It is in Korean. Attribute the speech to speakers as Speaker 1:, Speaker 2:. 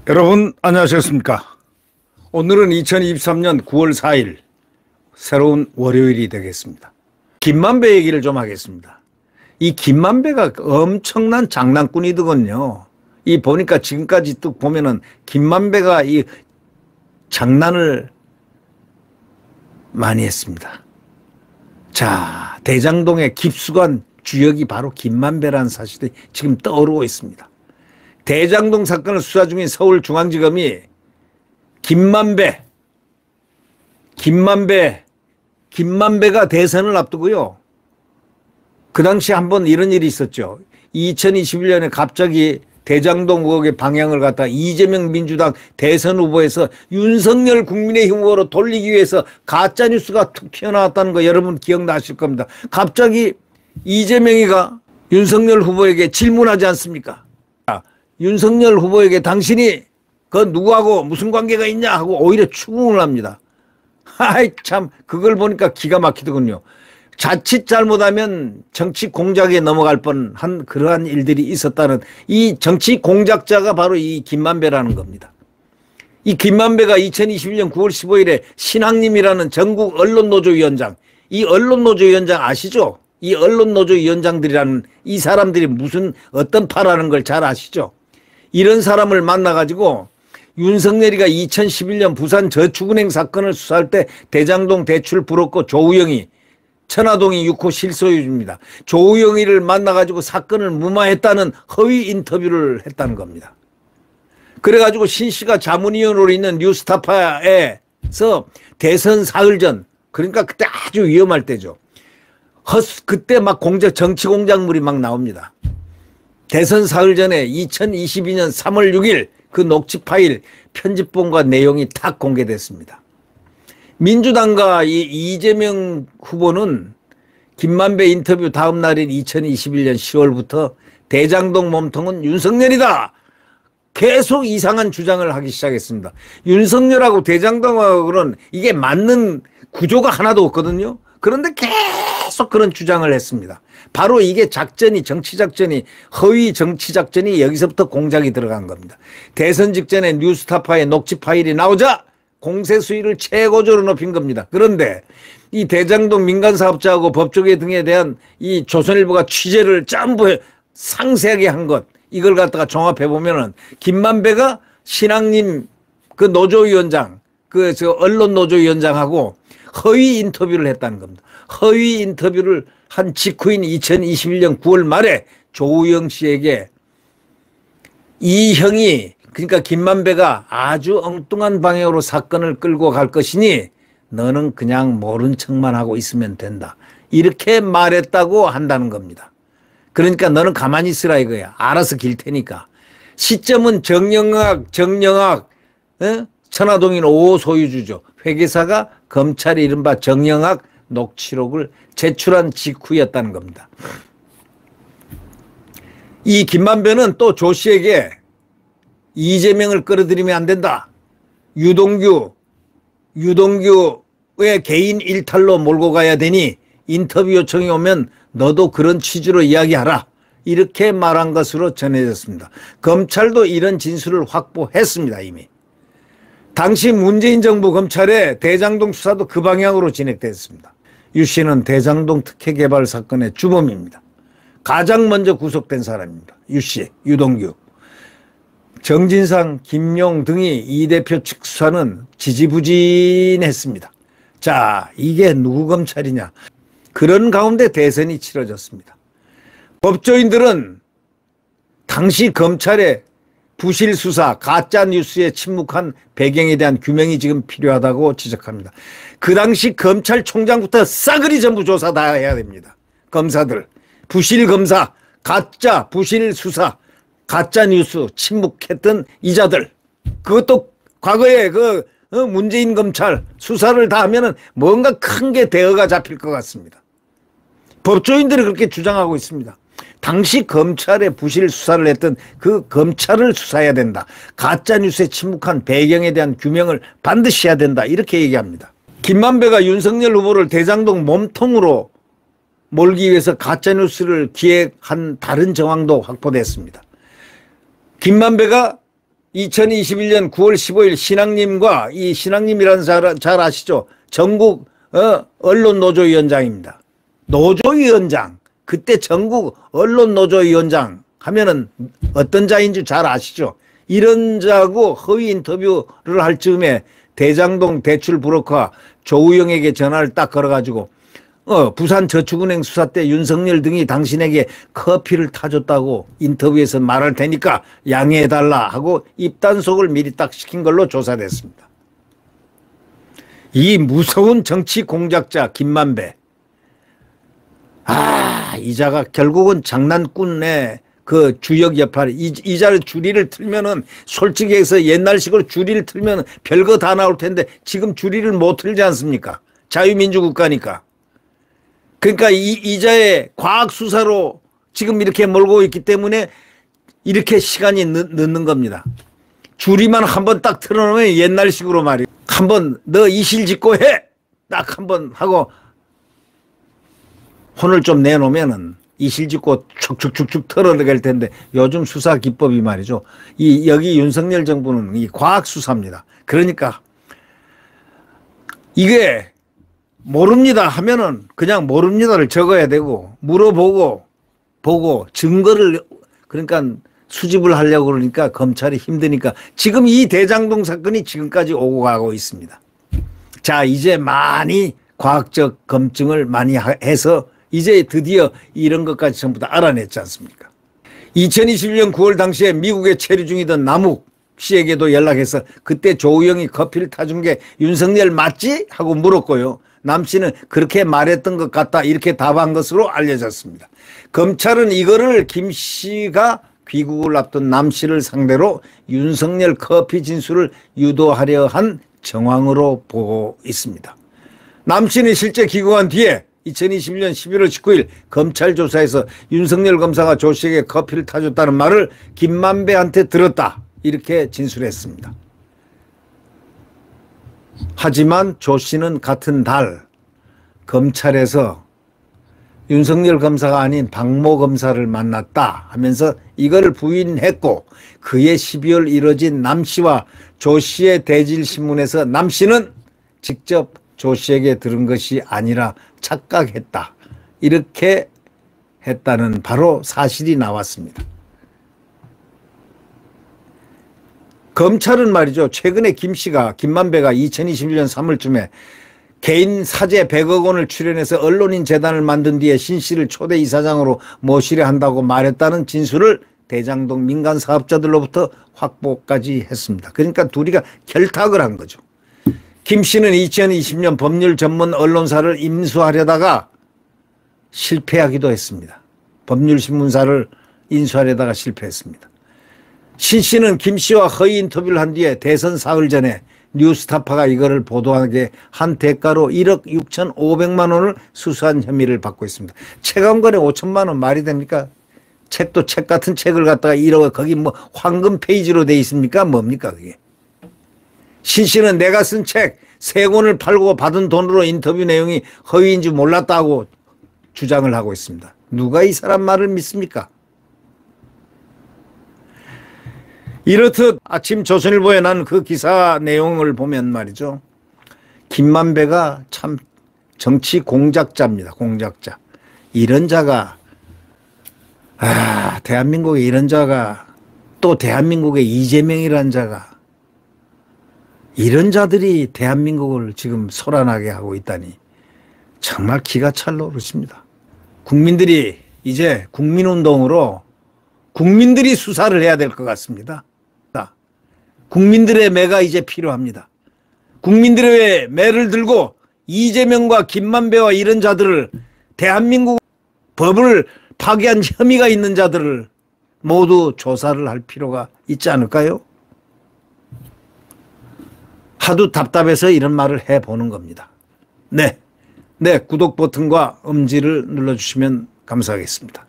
Speaker 1: 여러분 안녕하셨습니까? 오늘은 2023년 9월 4일 새로운 월요일이 되겠습니다. 김만배 얘기를 좀 하겠습니다. 이 김만배가 엄청난 장난꾼이더군요. 이 보니까 지금까지 쭉 보면은 김만배가 이 장난을 많이 했습니다. 자, 대장동의 깊숙한 주역이 바로 김만배라는 사실이 지금 떠오르고 있습니다. 대장동 사건을 수사 중인 서울중앙지검이 김만배가 대선을 앞두고요. 그 당시 한번 이런 일이 있었죠. 2021년에 갑자기 대장동 의혹의 방향을 갖다 이재명 민주당 대선 후보에서 윤석열 국민의힘 후보로 돌리기 위해서 가짜뉴스가 툭 튀어나왔다는 거 여러분 기억나실 겁니다. 갑자기 이재명이가 윤석열 후보에게 질문하지 않습니까? 윤석열 후보에게 당신이 그 누구하고 무슨 관계가 있냐 하고 오히려 추궁을 합니다. 아이 참 그걸 보니까 기가 막히더군요. 자칫 잘못하면 정치 공작에 넘어갈 뻔한 그러한 일들이 있었다는 이 정치 공작자가 바로 이 김만배라는 겁니다. 이 김만배가 2021년 9월 15일에 신학님이라는 전국 언론노조위원장, 이 언론노조위원장 아시죠? 이 언론노조위원장들이라는 이 사람들이 무슨 어떤 파라는 걸 잘 아시죠? 이런 사람을 만나가지고 윤석열이가 2011년 부산 저축은행 사건을 수사할 때 대장동 대출 브로커 조우영이 천화동이 6호 실소유주입니다. 조우영이를 만나가지고 사건을 무마했다는 허위 인터뷰를 했다는 겁니다. 그래가지고 신 씨가 자문위원으로 있는 뉴스타파에서 대선 사흘 전, 그러니까 그때 아주 위험할 때죠. 그때 막 정치 공작물이 막 나옵니다. 대선 사흘 전에 2022년 3월 6일 그 녹취 파일 편집본과 내용이 탁 공개됐습니다. 민주당과 이재명 후보는 김만배 인터뷰 다음 날인 2021년 10월부터 대장동 몸통은 윤석열이다. 계속 이상한 주장을 하기 시작했습니다. 윤석열하고 대장동하고는 이게 맞는 구조가 하나도 없거든요. 그런데 계속 그런 주장을 했습니다. 바로 이게 정치작전이 허위 정치작전이 여기서부터 공작이 들어간 겁니다. 대선 직전에 뉴스타파의 녹취 파일이 나오자 공세 수위를 최고조로 높인 겁니다. 그런데 이 대장동 민간사업자하고 법조계 등에 대한 이 조선일보가 취재를 전부 상세하게 한 것, 이걸 갖다가 종합해 보면은 김만배가 신학님 그 노조위원장, 언론 노조위원장하고 허위 인터뷰를 했다는 겁니다. 허위 인터뷰를 한 직후인 2021년 9월 말에 조우영 씨에게 이 형이, 그러니까 김만배가 아주 엉뚱한 방향으로 사건을 끌고 갈 것이니 너는 그냥 모른 척만 하고 있으면 된다. 이렇게 말했다고 한다는 겁니다. 그러니까 너는 가만히 있으라 이거야. 알아서 길 테니까. 시점은 정영학 천화동인 5호 소유주죠. 회계사가 검찰이 이른바 정영학 녹취록을 제출한 직후였다는 겁니다. 이 김만배는 또 조 씨에게 이재명을 끌어들이면 안 된다. 유동규의 개인 일탈로 몰고 가야 되니 인터뷰 요청이 오면 너도 그런 취지로 이야기하라. 이렇게 말한 것으로 전해졌습니다. 검찰도 이런 진술을 확보했습니다. 이미. 당시 문재인 정부 검찰의 대장동 수사도 그 방향으로 진행됐습니다. 유 씨는 대장동 특혜개발 사건의 주범입니다. 가장 먼저 구속된 사람입니다. 유 씨, 유동규. 정진상, 김용 등이 이 대표 측 수사는 지지부진했습니다. 자, 이게 누구 검찰이냐. 그런 가운데 대선이 치러졌습니다. 법조인들은 당시 검찰의 부실 수사, 가짜 뉴스에 침묵한 배경에 대한 규명이 지금 필요하다고 지적합니다. 그 당시 검찰총장부터 싸그리 전부 조사 다 해야 됩니다. 검사들, 부실 검사, 가짜 부실 수사, 가짜 뉴스 침묵했던 이자들, 그것도 과거에 문재인 검찰 수사를 다 하면은 뭔가 큰 게 대어가 잡힐 것 같습니다. 법조인들이 그렇게 주장하고 있습니다. 당시 검찰의 부실 수사를 했던 그 검찰을 수사해야 된다. 가짜뉴스에 침묵한 배경에 대한 규명을 반드시 해야 된다. 이렇게 얘기합니다. 김만배가 윤석열 후보를 대장동 몸통으로 몰기 위해서 가짜뉴스를 기획한 다른 정황도 확보됐습니다. 김만배가 2021년 9월 15일 신앙님과 이 신앙님이라는 잘 아시죠? 전국 언론노조위원장입니다. 노조위원장. 그때 전국 언론노조위원장 하면은 어떤 자인 줄 잘 아시죠? 이런 자하고 허위 인터뷰를 할 즈음에 대장동 대출 브로커 조우영에게 전화를 딱 걸어가지고 부산저축은행 수사 때 윤석열 등이 당신에게 커피를 타줬다고 인터뷰에서 말할 테니까 양해해달라 하고 입단속을 미리 딱 시킨 걸로 조사됐습니다. 이 무서운 정치 공작자 김만배. 이 자가 결국은 장난꾼의 그 주역 역할, 이 자를 주리를 틀면은 솔직히 해서 옛날식으로 주리를 틀면 별거 다 나올 텐데 지금 주리를 못 틀지 않습니까? 자유민주국가니까. 그러니까 이 자의 과학 수사로 지금 이렇게 몰고 있기 때문에 이렇게 시간이 늦는 겁니다. 주리만 한번 딱 틀어놓으면 옛날식으로 말이에요. 한번 너 이실직고 해! 딱 한번 하고 혼을 좀 내놓으면은 이실직고 축축축축 털어내갈 텐데 요즘 수사 기법이 말이죠. 여기 윤석열 정부는 이 과학 수사입니다. 그러니까 이게 모릅니다 하면은 그냥 모릅니다를 적어야 되고 물어보고 보고 증거를 그러니까 수집을 하려고 그러니까 검찰이 힘드니까 지금 이 대장동 사건이 지금까지 오고 가고 있습니다. 자, 이제 많이 과학적 검증을 많이 해서 이제 드디어 이런 것까지 전부 다 알아냈지 않습니까? 2021년 9월 당시에 미국에 체류 중이던 남욱 씨에게도 연락해서 그때 조우영이 커피를 타준 게 윤석열 맞지? 하고 물었고요. 남 씨는 그렇게 말했던 것 같다 이렇게 답한 것으로 알려졌습니다. 검찰은 이거를 김 씨가 귀국을 앞둔 남 씨를 상대로 윤석열 커피 진술을 유도하려 한 정황으로 보고 있습니다. 남 씨는 실제 귀국한 뒤에 2021년 11월 19일 검찰 조사에서 윤석열 검사가 조 씨에게 커피를 타줬다는 말을 김만배한테 들었다 이렇게 진술했습니다. 하지만 조 씨는 같은 달 검찰에서 윤석열 검사가 아닌 박모 검사를 만났다 하면서 이걸 부인했고 그해 12월 이뤄진 남 씨와 조 씨의 대질신문에서 남 씨는 직접 조 씨에게 들은 것이 아니라 착각했다. 이렇게 했다는 바로 사실이 나왔습니다. 검찰은 말이죠. 최근에 김만배가 2021년 3월쯤에 개인 사재 100억 원을 출연해서 언론인 재단을 만든 뒤에 신 씨를 초대 이사장으로 모시려 한다고 말했다는 진술을 대장동 민간 사업자들로부터 확보까지 했습니다. 그러니까 둘이가 결탁을 한 거죠. 김 씨는 2020년 법률 전문 언론사를 인수하려다가 실패하기도 했습니다. 법률신문사를 인수하려다가 실패했습니다. 신 씨는 김 씨와 허위 인터뷰를 한 뒤에 대선 사흘 전에 뉴스타파가 이거를 보도하게 한 대가로 1억 6,500만 원을 수수한 혐의를 받고 있습니다. 책 한 권에 5천만 원 말이 됩니까? 책도 책 같은 책을 갖다가 1억 거기 뭐 황금 페이지로 돼 있습니까? 뭡니까 그게? 신 씨는 내가 쓴 책 3권을 팔고 받은 돈으로 인터뷰 내용이 허위인 줄 몰랐다고 주장을 하고 있습니다. 누가 이 사람 말을 믿습니까? 이렇듯 아침 조선일보에 난 그 기사 내용을 보면 말이죠. 김만배가 참 정치 공작자입니다. 공작자. 이런 자가 대한민국에 이런 자가 또 대한민국에 이재명이라는 자가 이런 자들이 대한민국을 지금 소란하게 하고 있다니 정말 기가 찰 노릇입니다. 국민들이 이제 국민운동으로 국민들이 수사를 해야 될 것 같습니다. 국민들의 매가 이제 필요합니다. 국민들의 매를 들고 이재명과 김만배와 이런 자들을 대한민국 법을 파괴한 혐의가 있는 자들을 모두 조사를 할 필요가 있지 않을까요? 하도 답답해서 이런 말을 해보는 겁니다. 네, 구독 버튼과 엄지를 눌러주시면 감사하겠습니다.